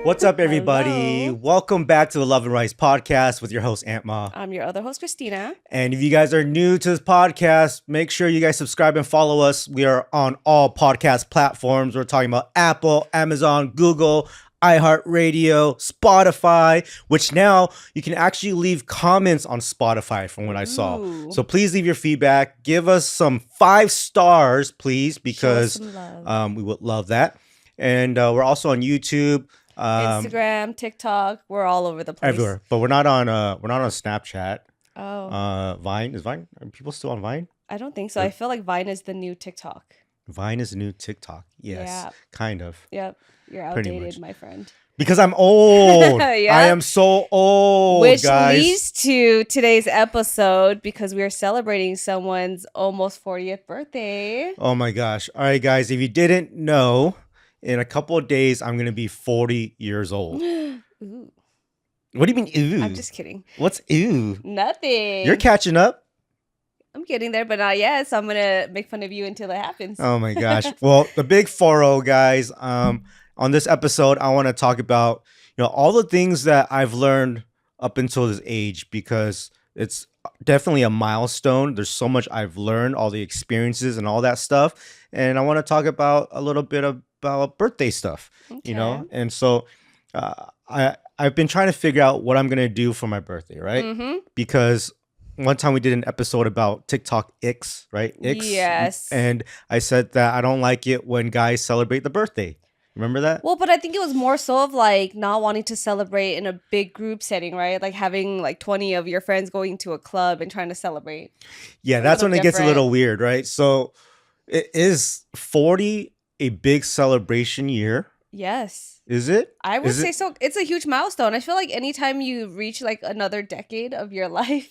What's up, everybody? Hello. Welcome back to the Love and Rice podcast with your host, Aunt Ma. I'm your other host, Christina. And if you guys are new to this podcast, make sure you guys subscribe and follow us. We are on all podcast platforms. We're talking about Apple, Amazon, Google, iHeartRadio, Spotify, which now you can actually leave comments on Spotify from what I saw. Ooh. So please leave your feedback. Give us some 5 stars, please, Show us because some love. we would love that. And we're also on YouTube. Instagram, TikTok, we're all over the place. Everywhere, but we're not on Snapchat. Oh, Vine, are people still on Vine? I don't think so. I feel like Vine is the new TikTok. Vine is the new TikTok. Yes, Yeah. kind of. Yep, you're Pretty outdated, much. my friend. Because I'm old. Yeah. I am so old, Which guys. leads to today's episode because we are celebrating someone's almost 40th birthday. Oh my gosh. All right, guys, if you didn't know, in a couple of days I'm going to be 40 years old. Ooh, What do you mean ooh? I'm just kidding. What's ooh? Nothing. You're catching up? I'm getting there, but not yet. So I'm gonna make fun of you until it happens. Oh my gosh. Well, the big 40, guys. On this episode, I want to talk about, all the things that I've learned up until this age, because it's definitely a milestone. There's so much I've learned, all the experiences and all that stuff. And I want to talk about a little bit about birthday stuff, Okay. And so I've been trying to figure out what I'm going to do for my birthday, right? Mm-hmm. Because one time we did an episode about TikTok X, right? X. Yes. And I said that I don't like it when guys celebrate the birthday. Remember that? Well, but I think it was more so of like not wanting to celebrate in a big group setting, right? Like having like 20 of your friends going to a club and trying to celebrate. Yeah, A that's little when it gets a different. little weird, right? So is 40 a big celebration year? Yes. Is it? I would Is say it? so. It's a huge milestone. I feel like anytime you reach like another decade of your life,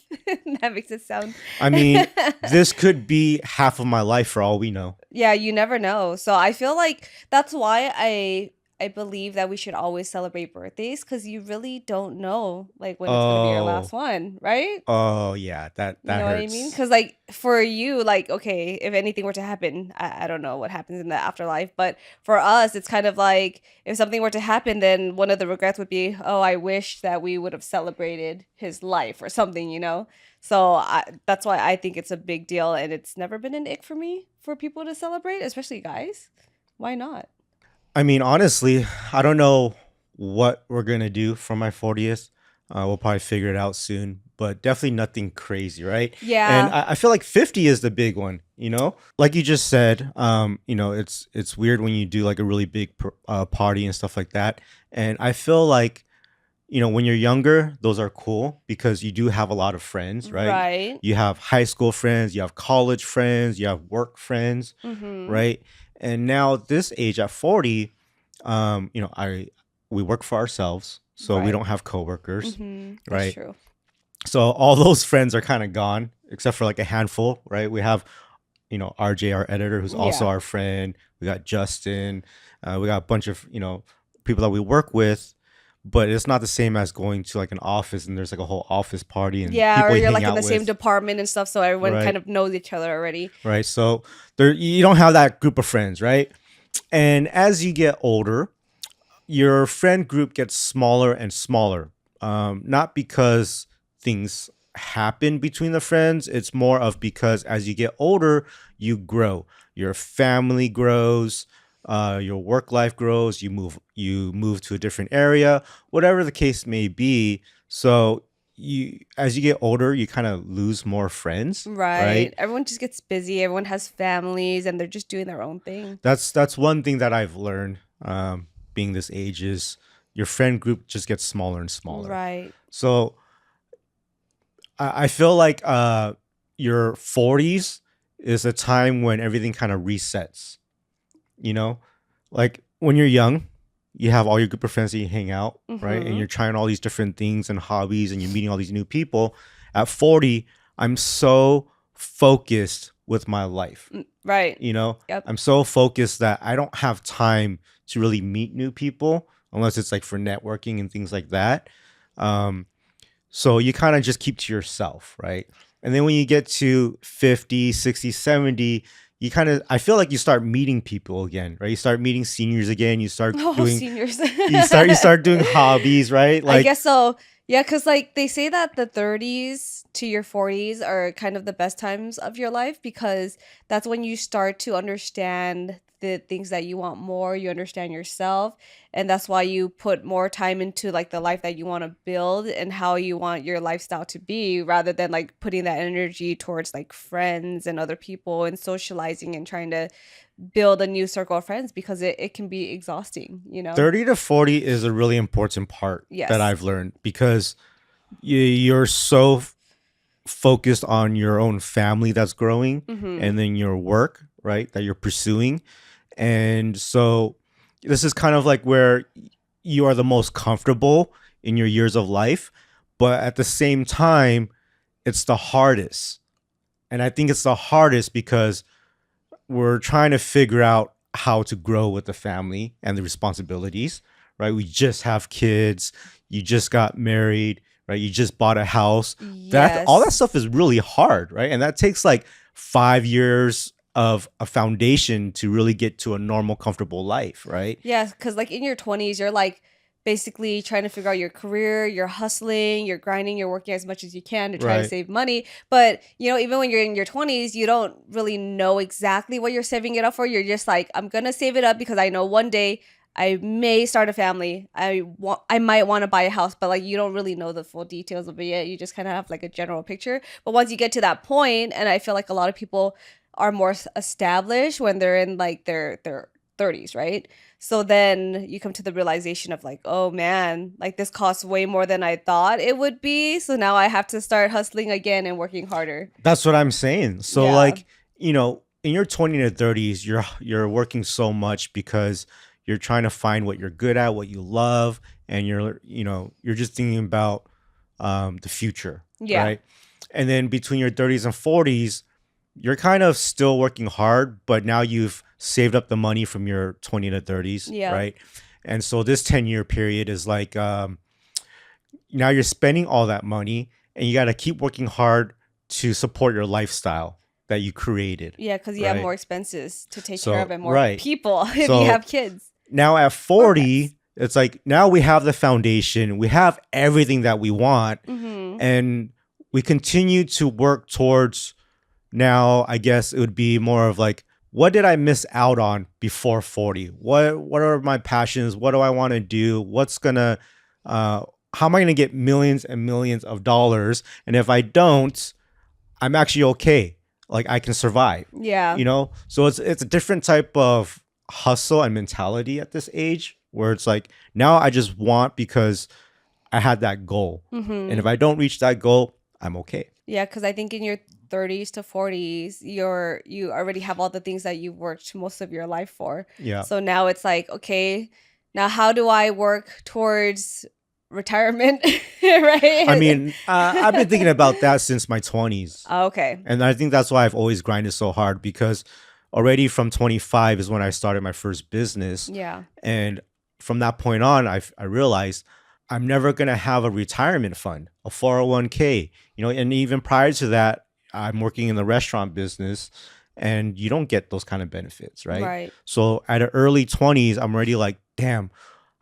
that makes it sound. I mean, this could be half of my life for all we know. Yeah, you never know. So I feel like that's why I believe that we should always celebrate birthdays because you really don't know like when it's gonna be your last one, right? Oh yeah, that You know what I mean? hurts. Because like for you, like okay, if anything were to happen, I don't know what happens in the afterlife, but for us, it's kind of like if something were to happen, then one of the regrets would be, oh, I wish that we would have celebrated his life or something, you know? So that's why I think it's a big deal, and it's never been an ick for me for people to celebrate, especially guys. Why not? I mean, honestly, I don't know what we're gonna do for my 40th. We'll probably figure it out soon, but definitely nothing crazy, right? And Yeah. I feel like 50 is the big one, Like you just said, it's weird when you do like a really big party and stuff like that. And I feel like, when you're younger, those are cool because you do have a lot of friends, right? Right. You have high school friends, you have college friends, you have work friends, Mm-hmm. right? And now this age at 40, we work for ourselves, so we Right. don't have coworkers, Mm-hmm. That's right? true. So all those friends are kind of gone, except for like a handful, right? We have, RJ, our editor, who's also Yeah. our friend. We got Justin. We got a bunch of, people that we work with, but it's not the same as going to like an office and there's like a whole office party and Yeah, people or you you're hang like in out the same with, department and stuff, so everyone right? kind of knows each other already. Right. So there, you don't have that group of friends, right? And as you get older, your friend group gets smaller and smaller. Not because things happen between the friends. It's more of because as you get older, you grow. Your family grows. Your work life grows. You move to a different area, whatever the case may be. So as you get older, you kind of lose more friends, Right. right? Everyone just gets busy. Everyone has families and they're just doing their own thing. That's one thing that I've learned, being this age, is your friend group just gets smaller and smaller. Right. So I feel like your 40s is a time when everything kind of resets. Like when you're young, you have all your group of friends that you hang out, right? And Mm-hmm. you're trying all these different things and hobbies and you're meeting all these new people. At 40, I'm so focused with my life. Right. Yep. I'm so focused that I don't have time to really meet new people unless it's like for networking and things like that. So you kind of just keep to yourself, right? And then when you get to 50, 60, 70, you kind of, I feel like you start meeting people again, right? You start meeting seniors again. You start Oh, doing, seniors. you start doing hobbies, right? I Like guess so. Yeah, because like they say that the 30s to your 40s are kind of the best times of your life because that's when you start to understand the things that you want more, you understand yourself, and that's why you put more time into like the life that you want to build and how you want your lifestyle to be rather than like putting that energy towards like friends and other people and socializing and trying to build a new circle of friends because it can be exhausting, you know? 30 to 40 is a really important part that Yes. I've learned because you're so focused on your own family that's growing Mm-hmm. and then your work, right, that you're pursuing. And so this is kind of like where you are the most comfortable in your years of life, but at the same time, it's the hardest. And I think it's the hardest because we're trying to figure out how to grow with the family and the responsibilities, right? We just have kids, you just got married, right? You just bought a house. That all that Yes. stuff is really hard, right? And that takes like 5 years of a foundation to really get to a normal comfortable life, right? Yeah, because like in your 20s, you're like basically trying to figure out your career, you're hustling, you're grinding, you're working as much as you can to try to Right. save money. But, you know, even when you're in your 20s, you don't really know exactly what you're saving it up for. You're just like, I'm going to save it up because I know one day I may start a family. I might want to buy a house, but like you don't really know the full details of it yet. You just kind of have like a general picture. But once you get to that point, and I feel like a lot of people are more established when they're in like their 30s, right? So then you come to the realization of like, oh man, like this costs way more than I thought it would be. So now I have to start hustling again and working harder. That's what I'm saying. So Yeah. like, in your 20 to 30s, you're working so much because you're trying to find what you're good at, what you love, and you're just thinking about the future, Yeah. right? And then between your 30s and 40s, you're kind of still working hard, but now you've saved up the money from your 20 to 30s, Yeah. right? And so this 10-year period is like now you're spending all that money and you got to keep working hard to support your lifestyle that you created, Yeah, because you have right? more expenses to take care of So, and more right. people if you So have kids now at or pets. 40, it's like now we have the foundation, we have everything that we want, Mm-hmm. and we continue to work towards now, I guess it would be more of like, what did I miss out on before 40? What are my passions? What do I want to do? What's gonna how am I gonna get millions and millions of dollars? And if I don't, I'm actually okay. Like I can survive. Yeah. So it's a different type of hustle and mentality at this age where it's like now I just want because I had that goal. And Mm-hmm. if I don't reach that goal, I'm okay. Yeah, because I think in your 30s to 40s, you already have all the things that you've worked most of your life for. Yeah. So now it's like, okay, now how do I work towards retirement? I Right? mean, I've been thinking about that since my 20s. Okay. And I think that's why I've always grinded so hard because already from 25 is when I started my first business. Yeah. And from that point on, I realized I'm never going to have a retirement fund, a 401k, and even prior to that, I'm working in the restaurant business and you don't get those kind of benefits, right? Right. So at the early 20s, I'm already like, damn,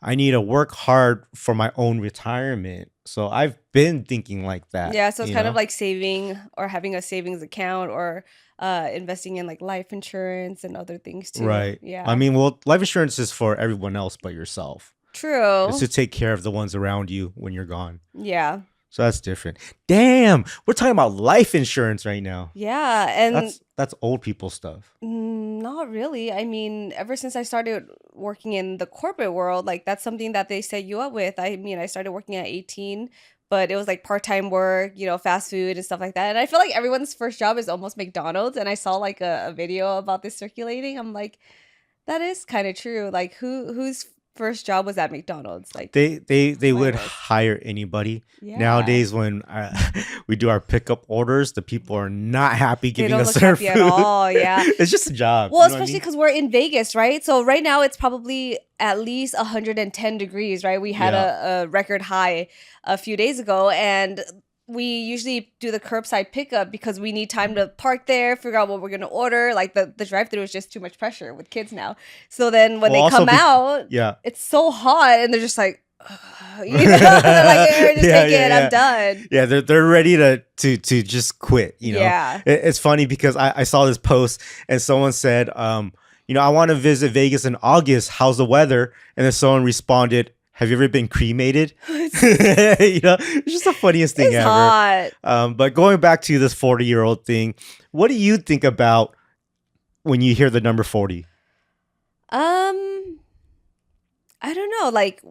I need to work hard for my own retirement. So I've been thinking like that, Yeah, so it's kind of like saving or having a savings account or investing in like life insurance and other things too. Right. I Yeah. mean, well, life insurance is for everyone else but yourself. It's True. to take care of the ones around you when you're gone. Yeah. So that's different. Damn, we're talking about life insurance right now. Yeah. And That's old people stuff. not really. I mean, ever since I started working in the corporate world, like that's something that they set you up with. I mean, I started working at 18, but it was like part-time work, fast food and stuff like that. And I feel like everyone's first job is almost McDonald's. And I saw like a video about this circulating. I'm like, that is kind of true. Like whose first job was at McDonald's? Like They mine would was. hire anybody. Yeah. Nowadays, when we do our pickup orders, the people are not happy They giving don't us look their happy at food. all. Yeah. It's just a job. Well, You know what I especially mean? because we're in Vegas, right? So right now it's probably at least 110 degrees, right? We had Yeah. a record high a few days ago, and we usually do the curbside pickup because we need time to park there, figure out what we're gonna order. Like the drive-through is just too much pressure with kids now. So then when Well, they also come be out, yeah. it's so hot and they're just like, they're like, "Here, just Yeah, take yeah, it. I'm yeah. done." Yeah, they're ready to just quit. Yeah. It's funny because I saw this post and someone said, I want to visit Vegas in August. How's the weather? And then someone responded, "Have you ever been cremated?" It's just the funniest thing It's ever. hot. But going back to this 40-year-old thing, what do you think about when you hear the number 40? Um, I don't know. Like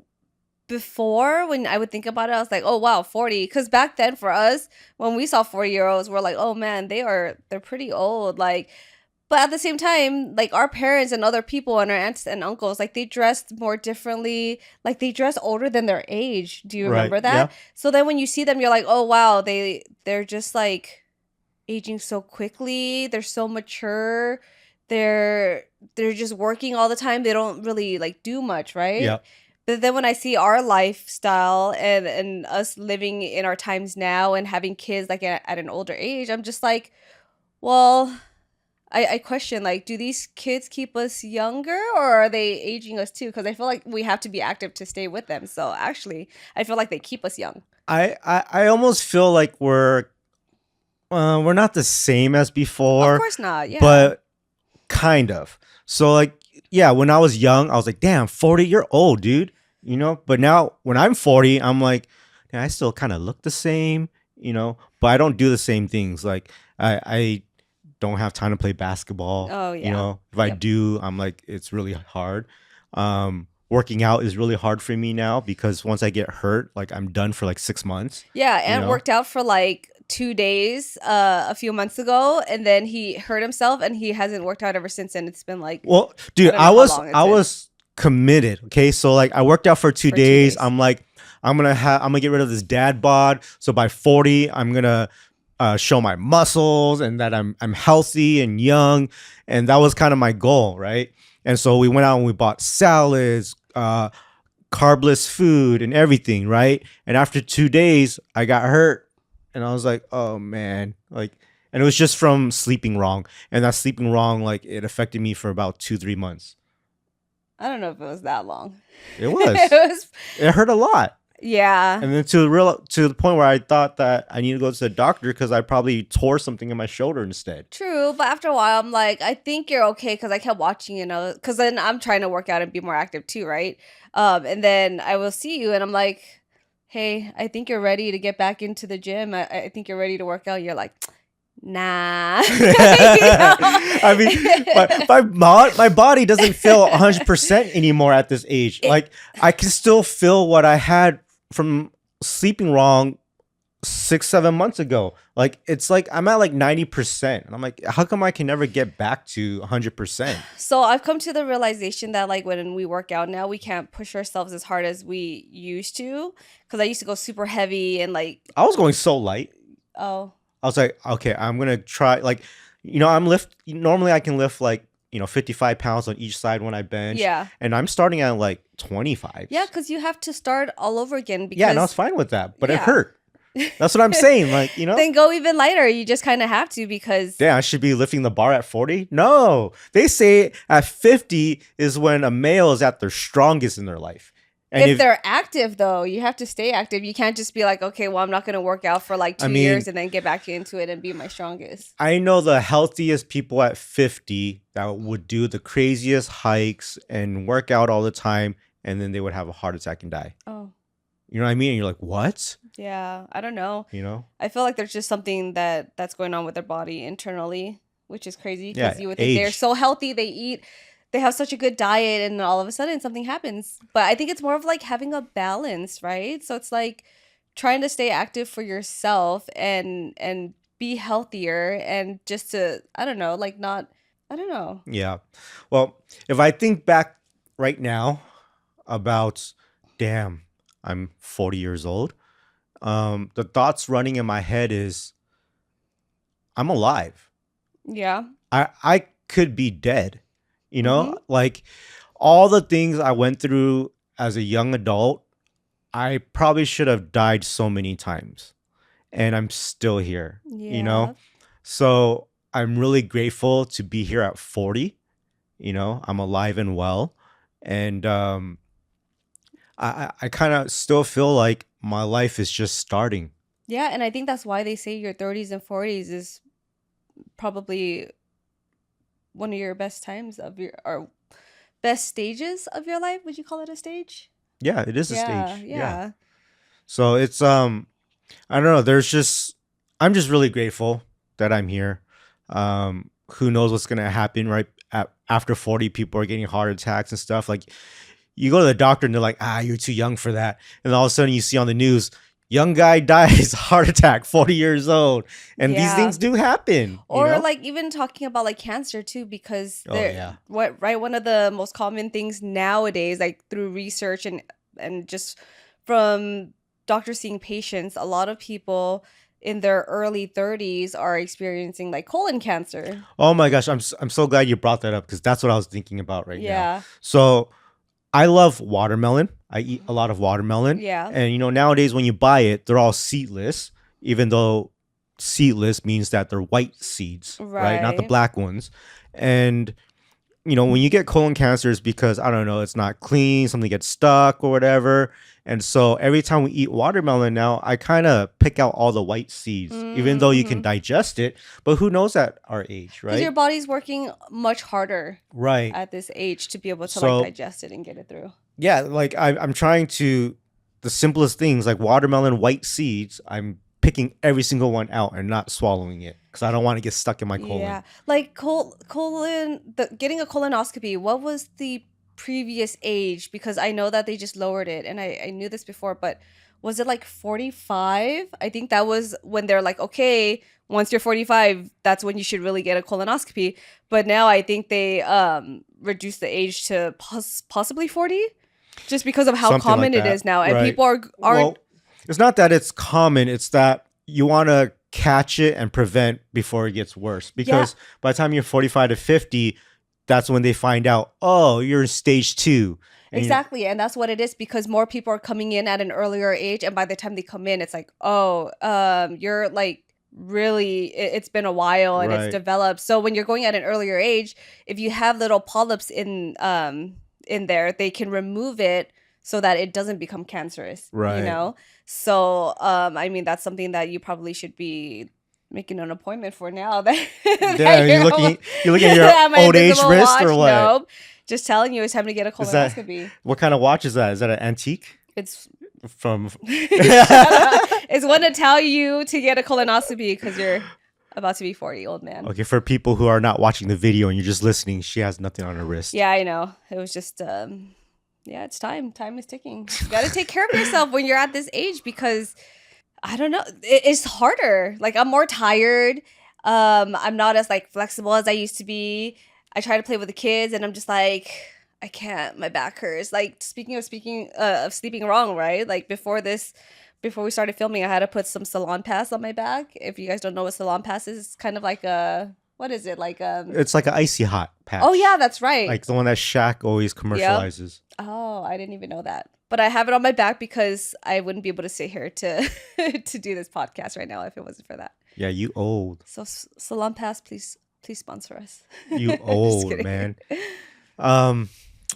before, when I would think about it, I was like, "Oh wow, 40." Because back then, for us, when we saw 40-year-olds, we're like, "Oh man, they're pretty old." Like, but at the same time, like our parents and other people and our aunts and uncles, like they dressed more differently. Like they dress older than their age. Do you Right. remember Yeah. that? So then when you see them, you're like, "Oh wow, they're just like aging so quickly. They're so mature. They're they're just working all the time. They don't really like do much, right?" Yeah. But then when I see our lifestyle and us living in our times now and having kids like at an older age, I'm just like, well, I question like, do these kids keep us younger or are they aging us too? Because I feel like we have to be active to stay with them. So actually, I feel like they keep us young. I almost feel like we're not the same as Of before, course not. Yeah. but kind of. So like, yeah, when I was young, I was like, damn, 40, you're old, dude. But now when I'm 40, I'm like, "Yeah, I still kind of look the same, but I don't do the same things. Like I don't have time to play basketball. Oh yeah. If I Yep. do, I'm like, it's really hard. Working out is really hard for me now because once I get hurt, like I'm done for like 6 months, Yeah, you and know? worked out for like 2 days a few months ago, and then he hurt himself, and he hasn't worked out ever since. And it's been like Well, I dude, don't know I how was long it's I been was committed. Okay, so like I worked out for two for two days. days. I'm like, I'm gonna get rid of this dad bod. So by 40, I'm gonna show my muscles and that I'm healthy and young, and that was kind of my goal, right? And so we went out and we bought salads, carbless food, and everything, right? And after 2 days, I got hurt, and I was like, oh man, like. And it was just from sleeping wrong, and that sleeping wrong, like it affected me for about 2-3 months. I don't know if it was that long. It It was. was, It hurt a lot. yeah, And then to the point where I thought that I need to go to the doctor because I probably tore something in my shoulder instead. true. But after a while, I'm like, I think you're okay because I kept watching, because then I'm trying to work out and be more active too, right? And then I will see you, and I'm like, hey, I think you're ready to get back into the gym. I think you're ready to work out. You're like, nah. I mean, my body doesn't feel 100% anymore at this age. It- Like I can still feel what I had from sleeping wrong 6-7 months ago. Like it's like I'm at like 90%, and I'm like, how come I can never get back to 100%? So I've come to the realization that like when we work out now, we can't push ourselves as hard as we used to. Because I used to go super heavy and like, I was going so light. oh, I was like, okay, I'm gonna try. Like, I'm lift. Normally, I can lift like 55 pounds on each side when I bench, yeah. and I'm starting at like 25. Yeah, because you have to start all over again Yeah, and I because, was fine with that, but it yeah. hurt. That's what I'm saying. Like, Then go even lighter. You just kind of have to because damn, I should be lifting the bar at 40. No, they say at 50 is when a male is at their strongest in their life. And if they're active though, you have to stay active. You can't just be like, okay, well, I'm not going to work out for like 2 years and then get back into it and be my strongest. I know the healthiest people at 50 that would do the craziest hikes and work out all the time, and then they would have a heart attack and die. Oh, You know what I mean? And you're like, what? yeah. I don't know. You know? I feel like there's just something that's going on with their body internally, which is crazy because Yeah, you would think they're age. so healthy, they have such a good diet, and all of a sudden something happens. But I think it's more of like having a balance, right? So it's like trying to stay active for yourself and be healthier and just to, I don't know, like not, I don't know. Yeah. Well, if I think back right now about, damn, I'm 40 years old, the thoughts running in my head is, I'm alive. Yeah. I could be dead. Mm-hmm. Like all the things I went through as a young adult, I probably should have died so many times. and I'm still here, you know? Yeah. So I'm really grateful to be here at 40. I'm alive and well. And I kind of still feel like my life is just starting. Yeah, and I think that's why they say your 30s and 40s is probably one of your best times of your or best stages of your life. Would you call it a stage? Yeah, it is a Yeah, stage. Yeah. yeah. So it's I don't know, I'm just really grateful that I'm here. Who knows what's going to happen right after 40. People are getting heart attacks and stuff. Like, you go to the doctor and they're like, you're too young for that. And all of a sudden you see on the news, young guy dies, heart attack, 40 years old. And these Yeah. things do happen, Or like even talking about like cancer too, because Oh, yeah. one of the most common things nowadays, like through research and just from doctors seeing patients, a lot of people in their early 30s are experiencing like colon cancer. Oh my gosh, I'm so glad you brought that up because that's what I was thinking about right now. Yeah. So I love watermelon. I eat a lot of watermelon. Yeah. And nowadays when you buy it, they're all seedless, even though seedless means that they're white seeds, right? Not the Right. black ones. And when you get colon cancer, it's because, I don't know, it's not clean, something gets stuck or whatever. And so every time we eat watermelon now, I kind of pick out all the white seeds, even though you can Mm-hmm. digest it. But who knows at our age, Because your right? body's working much harder Right. at this age to be able to like So, digest it and get it through. yeah, like I'm trying to, the simplest things like watermelon white seeds, I'm picking every single one out and not swallowing it because I don't want to get stuck in my colon. Yeah, like getting a colonoscopy. What was the previous age? Because I know that they just lowered it, and I knew this before, but was it like 45? I think that was when they're like, okay, once you're 45, that's when you should really get a colonoscopy. But now I think they reduced the age to possibly 40, just because of how Something like common it that. is now, and Right. people aren't. Well, it's not that it's common, it's that you want to catch it and prevent before it gets worse. Because by the time you're 45 to 50, that's when they find out, oh, you're in stage 2. And Exactly, and that's what it is, because more people are coming in at an earlier age, and by the time they come in, it's like, oh, you're like really, it's been a while and it's Right. developed. So when you're going at an earlier age, if you have little polyps in there, they can remove it so that it doesn't become cancerous. Right. So I mean, that's something that you probably should be making an appointment for now. That, Yeah, that you're looking at your at my old age invisible wrist or watch. what? Nope. Just telling you, it's time to get a Is that colonoscopy. what kind of watch is that? Is that an antique It's from it's one to tell you to get a colonoscopy because you're about to be 40, old man. Okay, for people who are not watching the video and you're just listening, she has nothing on her wrist. Yeah, I know. It was just yeah, it's time. Time is ticking. You got to take care of yourself when you're at this age, because I don't know, it's harder. Like, I'm more tired. I'm not as like flexible as I used to be. I try to play with the kids and I'm just like, I can't. My back hurts. Like, speaking of sleeping wrong, right? Like before we started filming, I had to put some salon pass on my back. If you guys don't know what salon pass is, it's kind of like a, what is it? Like It's like an icy hot patch. Oh yeah, that's right. Like the one that Shaq always commercializes. Oh, I didn't even know that. But I have it on my back because I wouldn't be able to sit here to to do this podcast right now if it wasn't for that. Yeah, you old. So Salon Pass, please sponsor us. You Just old, kidding. man.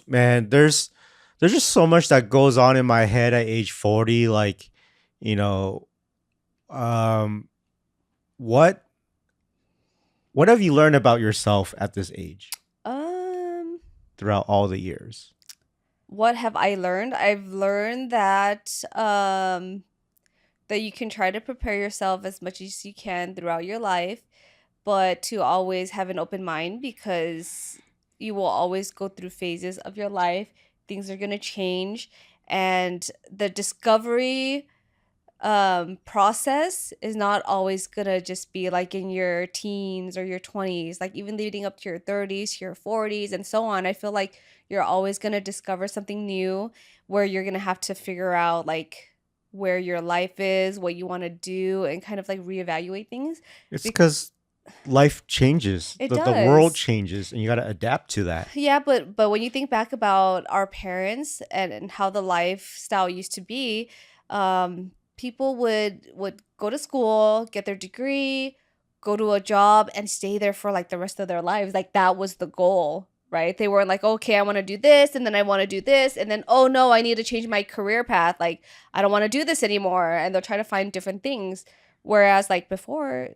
Man, there's just so much that goes on in my head at age 40. Like, what have you learned about yourself at this age throughout all the years? What have I learned? I've learned that that you can try to prepare yourself as much as you can throughout your life, but to always have an open mind, because you will always go through phases of your life. Things are going to change, and the discovery process is not always gonna just be like in your teens or your 20s, like even leading up to your 30s, to your 40s, and so on. I feel like you're always gonna discover something new, where you're gonna have to figure out like where your life is, what you want to do, and kind of like reevaluate things. It's because life changes. It The world does. changes and you got to adapt to that. Yeah, but when you think back about our parents and how the lifestyle used to be, people would go to school, get their degree, go to a job, and stay there for like the rest of their lives. Like that was the goal, right? They weren't like, okay, I want to do this, and then I want to do this, and then oh no, I need to change my career path. Like I don't want to do this anymore, and they'll try to find different things. Whereas like before,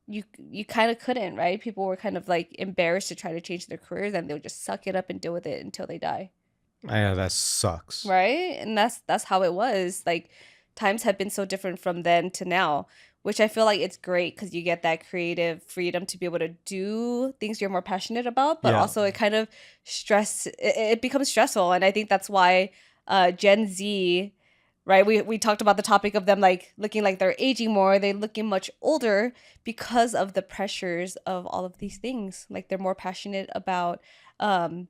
you kind of couldn't, right? People were kind of like embarrassed to try to change their careers, and they would just suck it up and deal with it until they die. I know that sucks. Right? And that's how it was. Like times have been so different from then to now, which I feel like it's great because you get that creative freedom to be able to do things you're more passionate about, but Yeah. also it kind of it becomes stressful. And I think that's why Gen Z, right? We talked about the topic of them like looking like they're aging more, they looking much older because of the pressures of all of these things. Like they're more passionate about um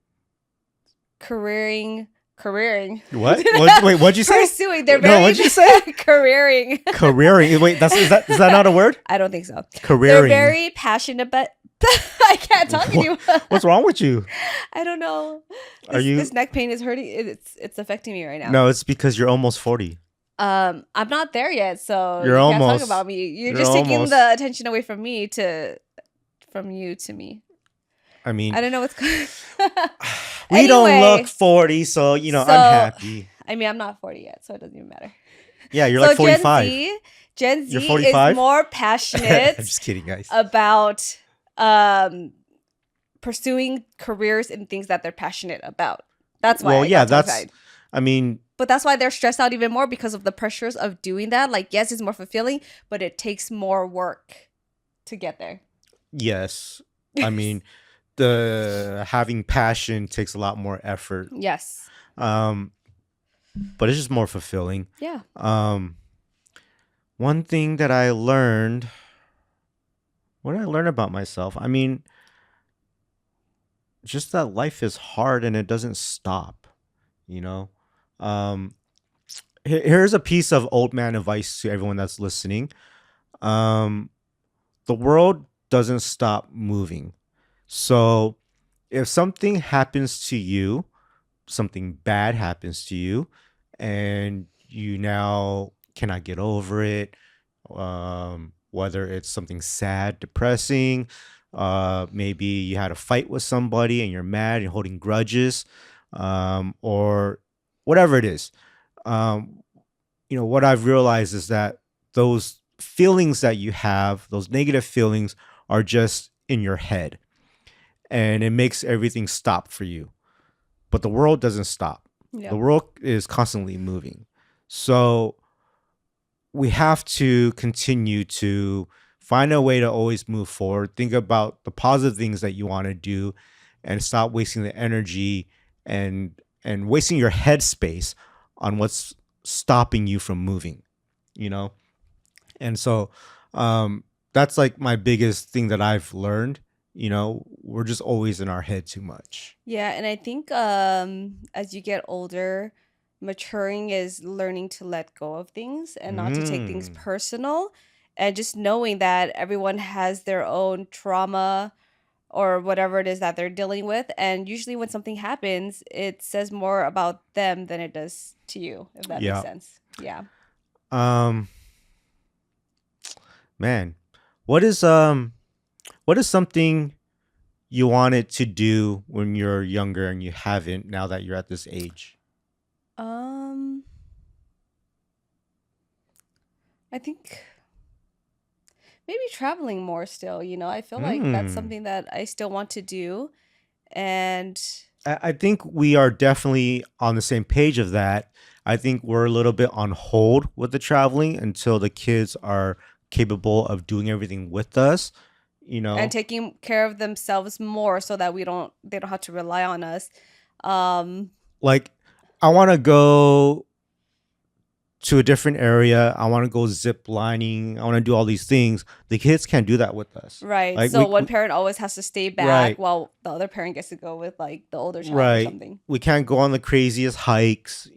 careering Wait, what'd you say? pursuing. They're No, very what'd you say? careering. Careering. Wait, is that not a word? I don't think so. They're Careering. very passionate, but I can't talk anymore. What's wrong with you? I don't know. Are you? This neck pain is hurting. It's affecting me right now. No, it's because you're almost 40. I'm not there yet, so You're you can't almost. talk about me. You're You're just taking almost. the attention away from me from you to me. I mean, I don't know what's going. we don't Anyway, look 40, so I'm so happy. I mean, I'm not 40 yet, so it doesn't even matter. Yeah, you're So like 45. Gen You're Z 45? is more I'm passionate just kidding, guys. about pursuing careers in things that they're passionate about. That's why Well, I yeah, got tongue tied. I mean, But that's why they're stressed out even more because of the pressures of doing that. Like, yes, it's more fulfilling, but it takes more work to get there. yes. I mean, the having passion takes a lot more effort. Yes. But it's just more fulfilling. Yeah. One thing that I learned, what did I learn about myself? I mean, just that life is hard and it doesn't stop, you know? Um, Here's a piece of old man advice to everyone that's listening. Um, the world doesn't stop moving. So if something happens to you, something bad happens to you, and you now cannot get over it, whether it's something sad, depressing, maybe you had a fight with somebody and you're mad and holding grudges, or whatever it is. Um, what I've realized is that those feelings that you have, those negative feelings, are just in your head, and it makes everything stop for you. But the world doesn't stop. Yeah. The world is constantly moving. So we have to continue to find a way to always move forward. Think about the positive things that you want to do and stop wasting the energy and wasting your headspace on what's stopping you from moving, you know? And so that's like my biggest thing that I've learned. We're just always in our head too much. Yeah, and I think as you get older, maturing is learning to let go of things and not to take things Mm. personal, and just knowing that everyone has their own trauma or whatever it is that they're dealing with. And usually when something happens, it says more about them than it does to you, if that makes Yeah. sense. Yeah. Um, Man, what is something you wanted to do when you're younger and you haven't now that you're at this age? Um, I think maybe traveling more still, I feel like that's Mm. something that I still want to do. And I think we are definitely on the same page of that. I think we're a little bit on hold with the traveling until the kids are capable of doing everything with us. taking care of themselves more so that they don't have to rely on us. Um, Like, I want to go to a different area. I want to go zip lining. I want to do all these things. The kids can't do that with us. right. Like So we, one parent always has to stay back right, while the other parent gets to go with like the older child or right. something. We can't go on the craziest hikes,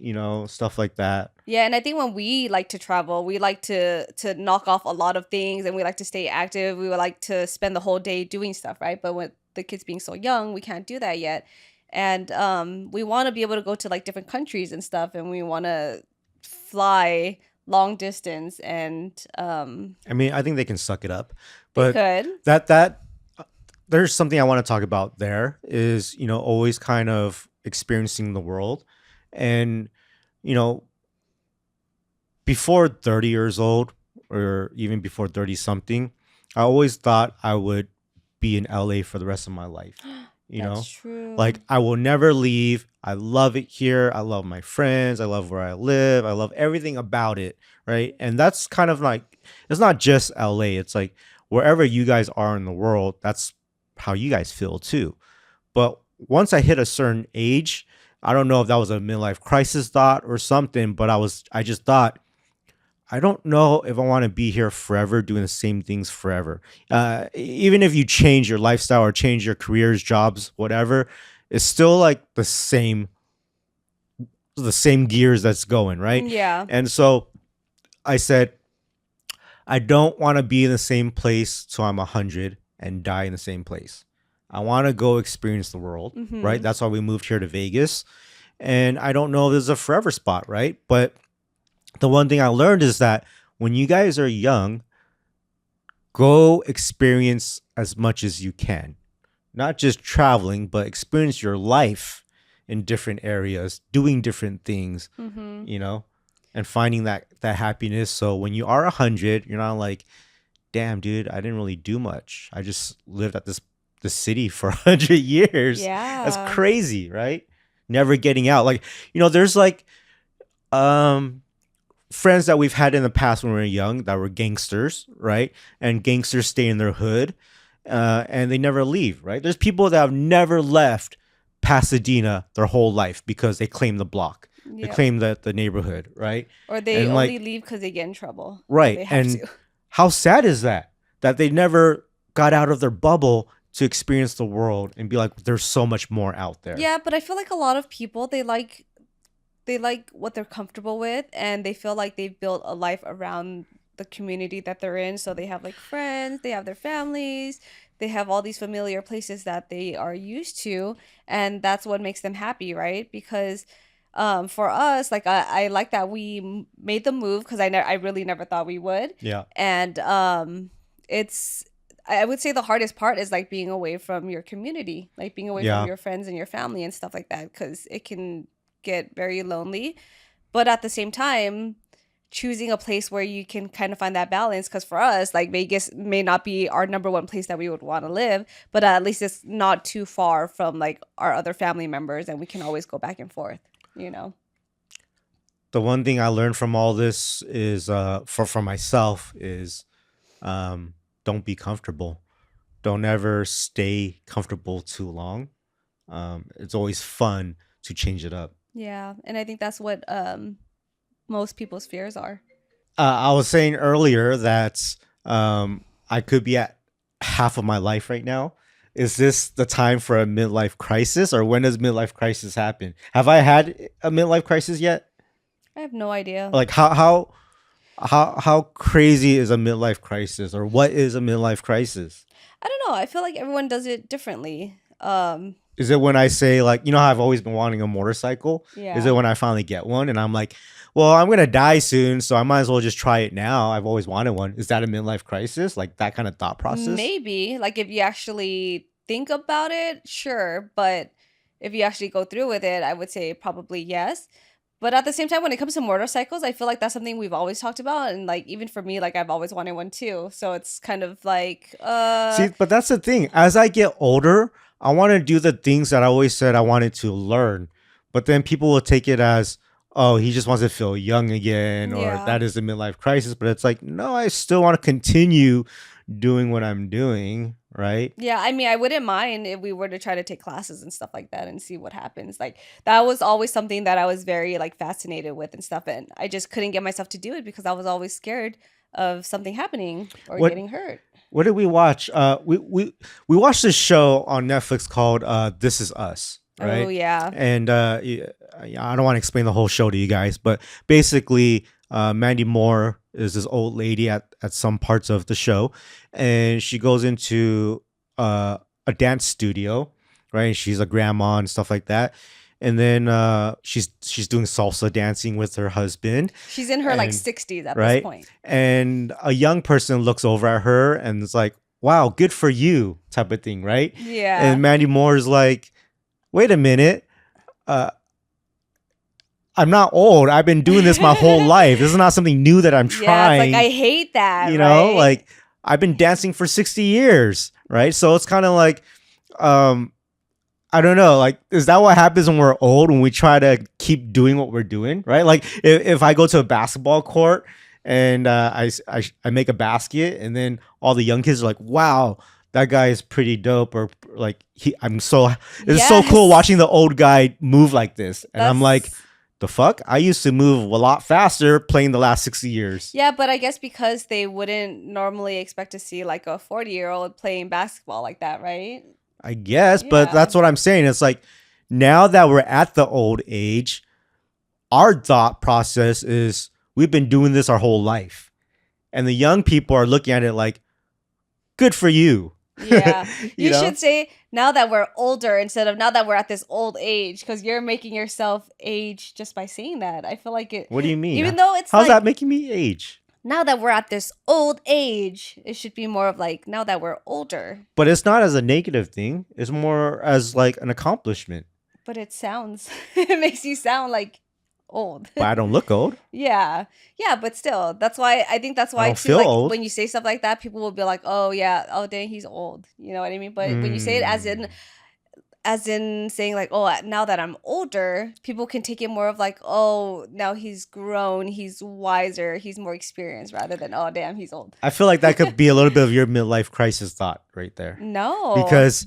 stuff like that. Yeah, and I think when we like to travel, we like to knock off a lot of things, and we like to stay active. We would like to spend the whole day doing stuff, right? But with the kids being so young, we can't do that yet. And we want to be able to go to like different countries and stuff, and we want to fly long distance, and I mean, I think they can suck it up, they but could. that there's something I want to talk about. There is, always kind of experiencing the world, and you know, before 30 years old, or even before 30 something, I always thought I would be in LA for the rest of my life. You That's know, true. like I will never leave. I love it here. I love my friends. I love where I live. I love everything about it. Right. And that's kind of like, it's not just LA. It's like wherever you guys are in the world, that's how you guys feel too. But once I hit a certain age, I don't know if that was a midlife crisis thought or something, but I just thought, I don't know if I want to be here forever doing the same things forever. Even if you change your lifestyle or change your careers, jobs, whatever, it's still like the same gears that's going, right? Yeah. And so I said, I don't want to be in the same place till I'm 100 and die in the same place. I want to go experience the world, right? Mm-hmm. That's why we moved here to Vegas. And I don't know if there's a forever spot, right? But the one thing I learned is that when you guys are young, go experience as much as you can. Not just traveling, but experience your life in different areas, doing different things, Mm-hmm. you know, and finding that happiness. So when you are 100, you're not like, damn, dude, I didn't really do much. I just lived at this city for 100 years. That's Yeah. crazy, right? Never getting out. Like, there's like um friends that we've had in the past when we were young that were gangsters, right? And gangsters stay in their hood, and they never leave, right? There's people that have never left Pasadena their whole life because they claim the block, they Yep. claim the neighborhood, right? Or they And only like, leave because they get in trouble or right, they have and to. how sad is that? That they never got out of their bubble to experience the world and be like, there's so much more out there. Yeah, but I feel like a lot of people they like what they're comfortable with, and they feel like they've built a life around the community that they're in. So they have like friends, they have their families, they have all these familiar places that they are used to, and that's what makes them happy, right? Because for us, like I like that we made the move because I really never thought we would. Yeah, And it's I would say the hardest part is like being away from your community, like being away from yeah. your friends and your family and stuff like that, because it can get very lonely. But at the same time, choosing a place where you can kind of find that balance, because for us, like Vegas may not be our number one place that we would want to live, but at least it's not too far from like our other family members, and we can always go back and forth, you know? The one thing I learned from all this is, for myself, is, don't be comfortable. Don't ever stay comfortable too long. It's always fun to change it up. Yeah. And I think that's what most people's fears are. I was saying earlier that, I could be at half of my life right now. Is this the time for a midlife crisis, or when does midlife crisis happen? Have I had a midlife crisis yet? I have no idea. Like how crazy is a midlife crisis, or what is a midlife crisis? I don't know. I feel like everyone does it differently. Is it when I say, like, how I've always been wanting a motorcycle? Is it Yeah. when I finally get one and I'm like, well, I'm gonna die soon, so I might as well just try it now. I've always wanted one. Is that a midlife crisis? Like that kind of thought process? Maybe. Like if you actually think about it, sure. But if you actually go through with it, I would say probably yes. But at the same time, when it comes to motorcycles, I feel like that's something we've always talked about. And like even for me, like I've always wanted one too. So it's kind of like See, but that's the thing. As I get older, I want to do the things that I always said I wanted to learn. But then people will take it as, oh, he just wants to feel young again, or yeah. that is a midlife crisis. But it's like, no, I still want to continue doing what I'm doing, right? Yeah, I mean, I wouldn't mind if we were to try to take classes and stuff like that and see what happens. Like that was always something that I was very like fascinated with and stuff, and I just couldn't get myself to do it because I was always scared of something happening or What getting hurt. what did we watch? We watched this show on Netflix called, This Is Us, Oh right? yeah. And I don't want to explain the whole show to you guys, but basically, Mandy Moore is this old lady at some parts of the show, and she goes into, a dance studio, right? She's a grandma and stuff like that, and then she's doing salsa dancing with her husband, She's in her like and 60s at this right, point. and a young person looks over at her and it's like, "Wow, good for you," type of thing, right? Yeah. And Mandy Moore is like, "Wait a minute, uh, I'm not old. I've been doing this my whole life. This is not something new that I'm Yeah, it's like trying. I hate that, You know, right? like I've been dancing for 60 years, right?" So it's kind of like, um, I don't know. Like, is that what happens when we're old, when we try to keep doing what we're doing, right? Like, if I go to a basketball court and I make a basket, and then all the young kids are like, "Wow, that guy is pretty dope," or like, it's so cool Yes. watching the old guy move like this, and I'm like, That's the fuck? I used to move a lot faster playing the last 60 years. yeah, but I guess because they wouldn't normally expect to see like a 40-year-old playing basketball like that, right? I guess, but Yeah. that's what I'm saying. It's like, now that we're at the old age, our thought process is we've been doing this our whole life. And the young people are looking at it like, good for you. Yeah. You You know? should say now that we're older instead of now that we're at this old age because you're making yourself age just by saying that. I feel like it, What do you mean? even though it's How's that like making me age? now that we're at this old age, it should be more of like now that we're older. But it's not as a negative thing. It's more as like an accomplishment. But it sounds, it makes you sound like old. But I don't look old. Yeah. Yeah, but still, that's why I think that's I why don't too, feel like old. when you say stuff like that, people will be like, oh yeah, oh dang, he's old. You know what I mean? But when you say it Mm. as in saying like, oh, now that I'm older, people can take it more of like, oh, now he's grown, he's wiser, he's more experienced rather than, oh damn, he's old. I feel like that could be a little bit of your midlife crisis thought right there. No. Because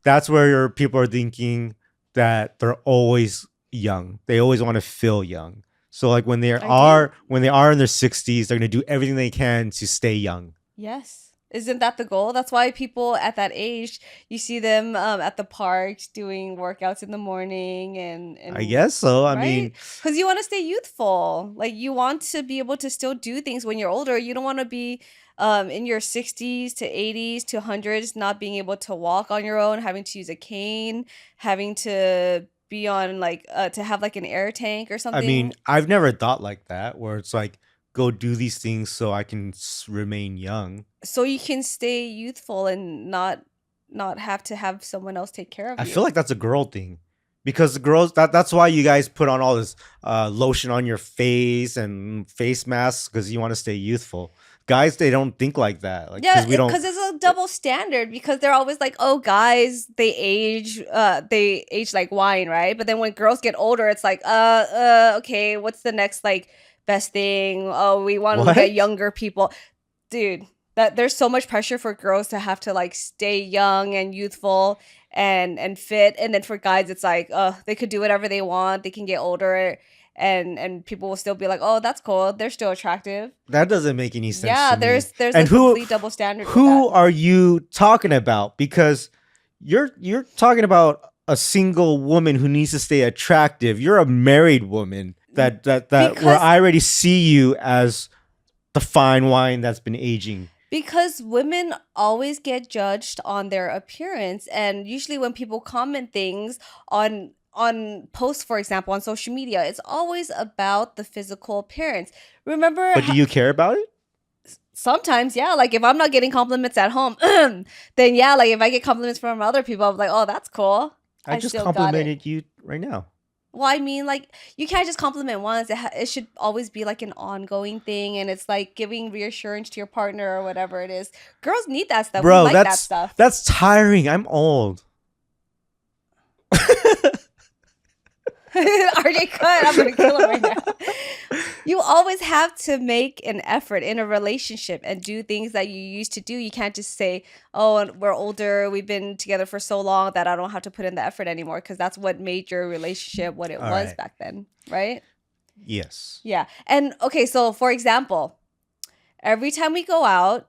that's where your people are thinking that they're always young. They always want to feel young. So like I do. when they are in their 60s, they're going to do everything they can to stay young. Yes. Isn't that the goal? That's why people at that age, you see them at the parks doing workouts in the morning I and guess so. I right? mean, Because you want to stay youthful. Like you want to be able to still do things when you're older. You don't want to be in your 60s to 80s to hundreds, not being able to walk on your own, having to use a cane, having to be on like to have like an air tank or I mean, something I've never thought like that where it's like, go do these things so I can remain young. so you can stay youthful and not have to have someone else take care of I feel you. like that's a girl thing. Because the girls, that's why you guys put on all this lotion on your face and face masks, because you want to stay youthful. Guys, they don't think like that. Like, Yeah, because we don't. because it's a double standard because they're always like, "Oh, guys, they age like wine, right?" But then when girls get older, it's like, okay, what's the next like best thing? Oh, we want to look at What? younger people." Dude, that there's so much pressure for girls to have to like stay young and youthful and fit, and then for guys it's like, they could do whatever they want, they can get older and people will still be like, "Oh, that's cool. They're still attractive." That doesn't make any sense Yeah, to me. there's a And complete double standard with who that. are you talking about? Because you're talking about a single woman who needs to stay attractive. You're a married woman that where Because I already see you as the fine wine that's been aging. because women always get judged on their appearance, and usually when people comment things on posts, for example, on social media, it's always about the physical appearance. Remember But do you care about it? sometimes, yeah, like if I'm not getting compliments at home, then yeah, like if I get compliments from other people, I'm like, "Oh, that's cool. I I just still got it." complimented you right now. Well, I mean, like you can't just compliment once. It should always be like an ongoing thing, and it's like giving reassurance to your partner or whatever it is. Girls need that stuff. We Bro, like that stuff. that's tiring. I'm old. RJ, cut! I'm gonna kill him right now. You always have to make an effort in a relationship and do things that you used to do. You can't just say, "Oh, we're older. We've been together for so long that I don't have to put in the effort anymore," because that's what made your relationship what it All was right. back then, right? Yes. Yeah. And okay, so for example, every time we go out,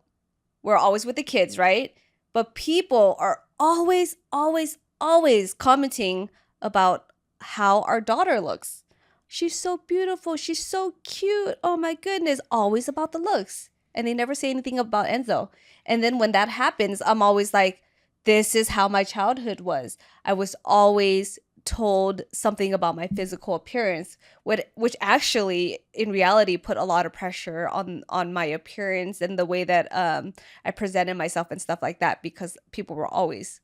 we're always with the kids, right? But people are always, always, always commenting about how our daughter looks. She's so beautiful. She's so cute. Oh my goodness. Always about the looks. And they never say anything about Enzo. And then when that happens, I'm always like, this is how my childhood was. I was always told something about my physical appearance, which actually in reality put a lot of pressure on my appearance and the way that I presented myself and stuff like that, because people were always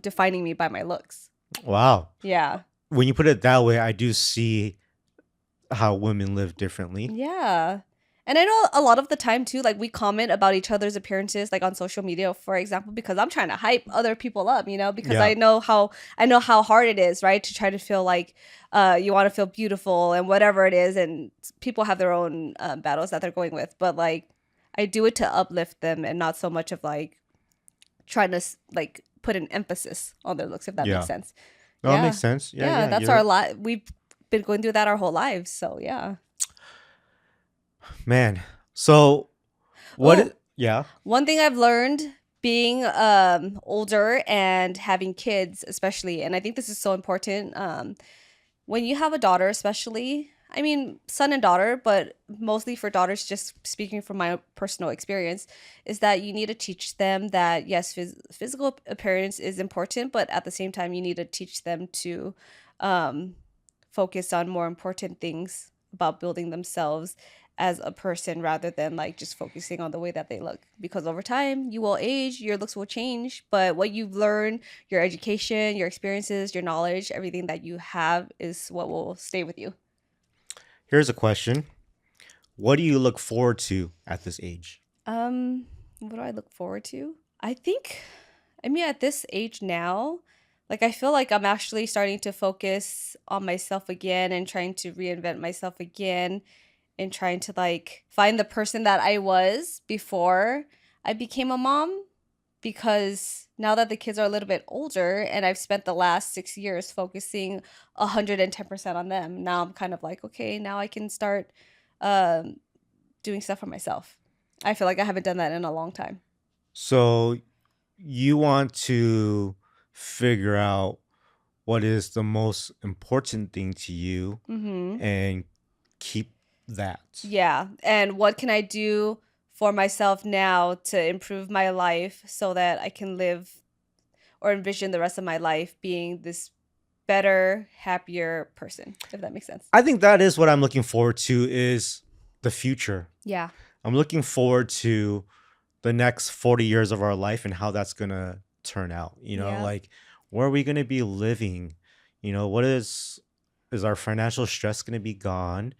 defining me by my looks. Wow. Yeah. When you put it that way, I do see how women live differently. Yeah. And I know a lot of the time too, like we comment about each other's appearances, like on social media, for example, because I'm trying to hype other people up, because Yeah. I know how hard it is, right, to try to feel like you want to feel beautiful and whatever it is, and people have their own battles that they're going with, but like I do it to uplift them and not so much of like trying to like put an emphasis on their looks, if that makes Yeah. sense. No, it Yeah, makes sense. Yeah, yeah, yeah. that's our lot. We've been going through that our whole lives, so yeah. Man. So Oh, yeah. one thing I've learned being older and having kids, especially, and I think this is so important. When you have a daughter, especially, I mean, son and daughter, but mostly for daughters, just speaking from my personal experience, is that you need to teach them that, yes, physical appearance is important, but at the same time, you need to teach them to um, focus on more important things about building themselves as a person rather than like just focusing on the way that they look, because over time you will age, your looks will change, but what you've learned, your education, your experiences, your knowledge, everything that you have is what will stay with you. Here's a question. What do you look forward to at this age? What do I look forward to? I think, I mean, at this age now, like I feel like I'm actually starting to focus on myself again and trying to reinvent myself again and trying to like find the person that I was before I became a mom, because now that the kids are a little bit older and I've spent the last 6 years focusing 110% on them, now I'm kind of like, okay, now I can start um, doing stuff for myself. I feel like I haven't done that in a long time. So you want to figure out what is the most important thing to you Mm-hmm. and keep that. Yeah. And what can I do for myself now to improve my life so that I can live or envision the rest of my life being this better, happier person, if that makes sense. I think that is what I'm looking forward to, is the future. Yeah. I'm looking forward to the next 40 years of our life and how that's going to turn out. Yeah. Like, where are we going to be living? What is our financial stress going to be gone?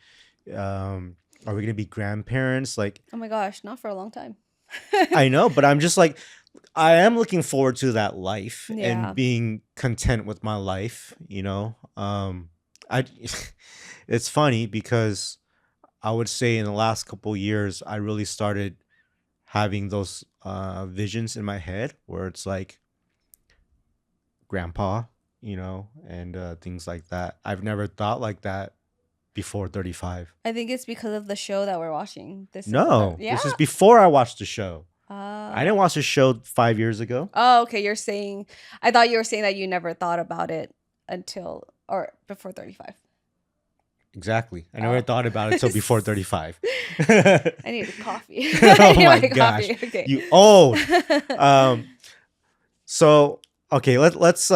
Are we going to be grandparents? Like, Oh my gosh, not for a long time. I know, but I'm just like, I am looking forward to that life Yeah. and being content with my life. I, it's funny because I would say in the last couple years, I really started having those visions in my head where it's like grandpa, and things like that. I've never thought like that before 35. I think it's because of the show that we're watching. No, Yeah. this is before I watched the show. I didn't watch the show 5 years ago. Oh, okay. I thought you were saying that you never thought about it until or before 35. Exactly. I never Oh. thought about it until before 35. I need a coffee. Oh I need my coffee. gosh. Okay. You old. So okay, let's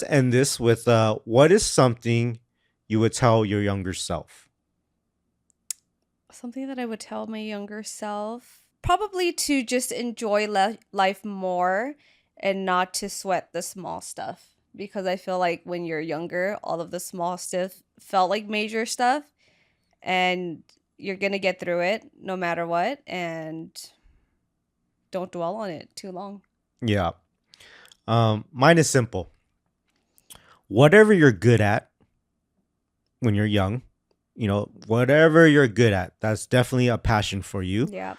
end this with what is something you would tell your younger self? Something that I would tell my younger self, probably to just enjoy life more and not to sweat the small stuff, because I feel like when you're younger, all of the small stuff felt like major stuff, and you're going to get through it no matter what, and don't dwell on it too long. Yeah. Mine is simple. Whatever you're good at when you're young, whatever you're good at, that's definitely a passion for you. Yeah.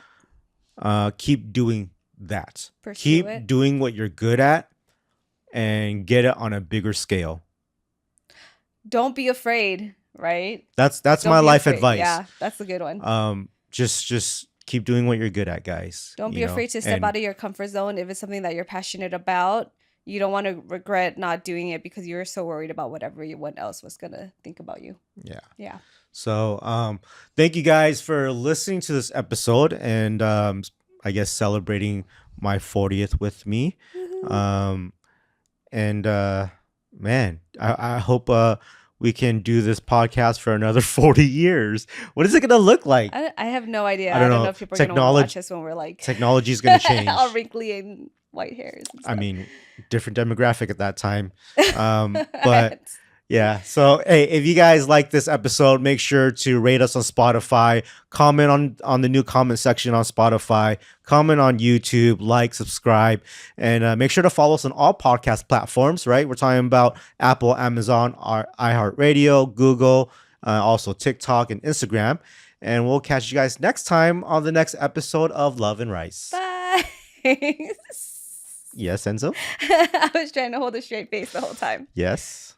Keep doing that. Pursue Keep it. doing what you're good at and get it on a bigger scale. Don't be afraid, right? That's Don't my be life afraid. advice. Yeah, that's a good one. Just keep doing what you're good at, guys. Don't be afraid to step out of your comfort zone if it's something that you're passionate about. You don't want to regret not doing it because you were so worried about what everyone else was going to think about you. Yeah. Yeah. So, thank you guys for listening to this episode and I guess celebrating my 40th with me. Woohoo. And Man, I hope we can do this podcast for another 40 years. What is it going to look like? I have no idea. I don't I don't know know. if people are gonna want to watch Technology us when we're like technology is going to all change. wrinkly and white hairs and I stuff. mean, different demographic at that time. But yeah. So hey, if you guys like this episode, make sure to rate us on Spotify, comment on the new comment section on Spotify, comment on YouTube, like, subscribe, and make sure to follow us on all podcast platforms. Right, we're talking about Apple, Amazon, our iHeartRadio, Google, also TikTok and Instagram. And we'll catch you guys next time on the next episode of Love and Rice. Bye. Yes, Enzo. I was trying to hold a straight face the whole time. Yes.